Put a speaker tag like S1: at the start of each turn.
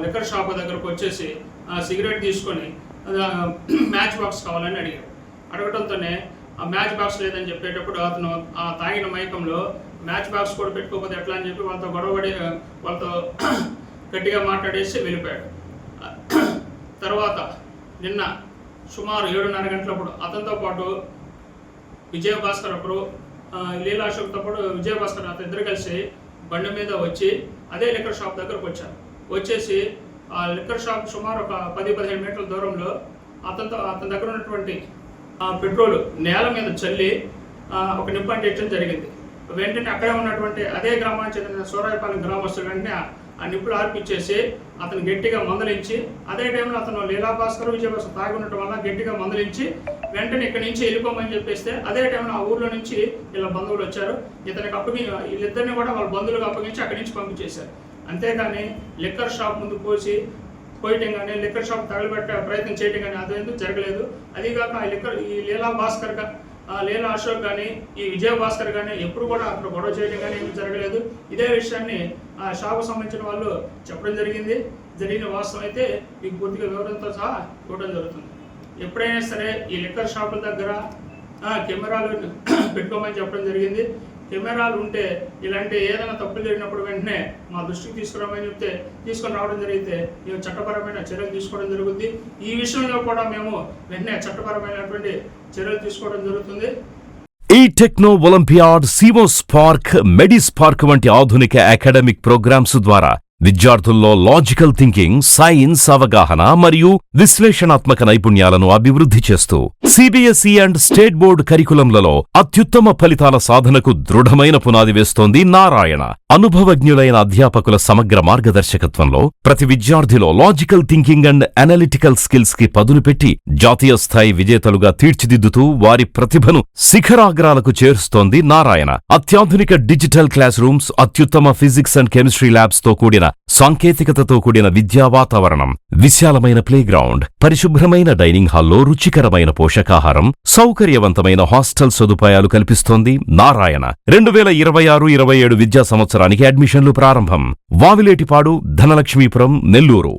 S1: Liquor shop దగ్గరకు వచ్చేసి cigarette తీసుకొని మ్యాచ్ బాక్స్ కావాలని అడిగాడు. అడగడంతోనే ఆ మ్యాచ్ బాక్స్ లేదని చెప్పేటప్పుడు అతను ఆ తాగిన మైకంలో మ్యాచ్ బాక్స్ కూడా పెట్టుకోకపోతే ఎట్లా అని చెప్పి వాళ్ళతో గొడవపడి వాళ్ళతో గట్టిగా మాట్లాడేసి వెళ్ళిపోయాడు. తర్వాత నిన్న సుమారు 7:30 గంటలప్పుడు అతనితో పాటు విజయభాస్కర్ ఒకరు, లీలా అశోక్తో పాటు విజయభాస్కర్ అతను ఇద్దరు కలిసి బండి మీద వచ్చి అదే లిక్కర్ షాప్ దగ్గరకు వచ్చారు. వచ్చేసి ఆ లిక్కర్ షాప్ సుమారు ఒక 10-15 మీటర్ల దూరంలో అతని దగ్గర ఉన్నటువంటి పెట్రోల్ నేల మీద చల్లి ఒక నిప్పు అంటించడం జరిగింది. వెంటనే అక్కడే ఉన్నటువంటి అదే గ్రామానికి చెందిన సూరాయపాలెం గ్రామస్తులు వెంటనే ఆ నిప్పులు ఆర్పిచ్చేసి అతను గట్టిగా మందలించి, అదే టైంలో అతను లీలా భాస్కర్ విజయభాస్కర్ తాగి ఉండటం వల్ల గట్టిగా మందలించి వెంటనే ఇక్కడి నుంచి వెళ్ళిపోమని చెప్పేస్తే అదే టైంలో ఆ ఊర్లో నుంచి ఇలా బంధువులు వచ్చారు. ఇతనికి వీళ్ళిద్దరిని కూడా వాళ్ళ బంధువులకు అప్పగించి అక్కడి నుంచి పంపించేశారు. అంతేగాని లిక్కర్ షాప్ ముందు పోయటం కానీ లిక్కర్ షాప్ తగలబెట్టే ప్రయత్నం చేయడం కానీ అదేందుకు జరగలేదు. అదిగాక ఈ లీలా అశోక్ కానీ ఈ విజయభాస్కర్ కానీ ఎప్పుడు కూడా అక్కడ గొడవ చేయడం కానీ ఏమీ జరగలేదు. ఇదే విషయాన్ని ఆ షాపు సంబంధించిన వాళ్ళు చెప్పడం జరిగిన వాస్తవం అయితే మీకు పూర్తిగా వివరంతో సహా ఇవ్వడం జరుగుతుంది. ఎప్పుడైనా సరే ఈ లిక్కర్ షాపుల దగ్గర కెమెరాలు పెట్టుకోమని చెప్పడం జరిగింది. కెమెరాలు ఉంటే ఇలాంటి ఏదైనా తప్పులు జరిగినప్పుడు వెంటనే మా దృష్టికి తీసుకురామని చెప్తే తీసుకొని రావడం జరిగితే మేము చట్టపరమైన చర్యలు తీసుకోవడం జరుగుతుంది. ఈ విషయంలో కూడా మేము వెంటనే చట్టపరమైనటువంటి చర్యలు తీసుకోవడం జరుగుతుంది.
S2: ఈ టెక్నో ఒలింపియాడ్, సిమోస్పార్క్, మెడిస్పార్క్ వంటి ఆధునిక అకాడమిక్ ప్రోగ్రామ్స్ ద్వారా విద్యార్థుల్లో లాజికల్ థింకింగ్, సైన్స్ అవగాహన మరియు విశ్లేషణాత్మక నైపుణ్యాలను అభివృద్ధి చేస్తూ సిబిఎస్ఈ అండ్ స్టేట్ బోర్డు కరికులంలలో అత్యుత్తమ ఫలితాల సాధనకు దృఢమైన పునాది వేస్తోంది నారాయణ. అనుభవజ్ఞులైన అధ్యాపకుల సమగ్ర మార్గదర్శకత్వంలో ప్రతి విద్యార్థిలో logical thinking and analytical skills కి పదును పెట్టి జాతీయ స్థాయి విజేతలుగా తీర్చిదిద్దుతూ వారి ప్రతిభను శిఖరాగ్రాలకు చేరుస్తోంది నారాయణ. అత్యాధునిక డిజిటల్ క్లాస్ రూమ్స్, అత్యుత్తమ ఫిజిక్స్ అండ్ కెమిస్ట్రీ ల్యాబ్స్ తో కూడిన సాంకేతికతతో కూడిన విద్యా వాతావరణం, విశాలమైన ప్లేగ్రౌండ్, పరిశుభ్రమైన డైనింగ్ హాల్లో రుచికరమైన పోషకాహారం, సౌకర్యవంతమైన హాస్టల్ సదుపాయాలు కల్పిస్తోంది నారాయణ. 2026-27 విద్యా సంవత్సరానికి అడ్మిషన్లు ప్రారంభం. వావిలేటిపాడు, ధనలక్ష్మీపురం, నెల్లూరు.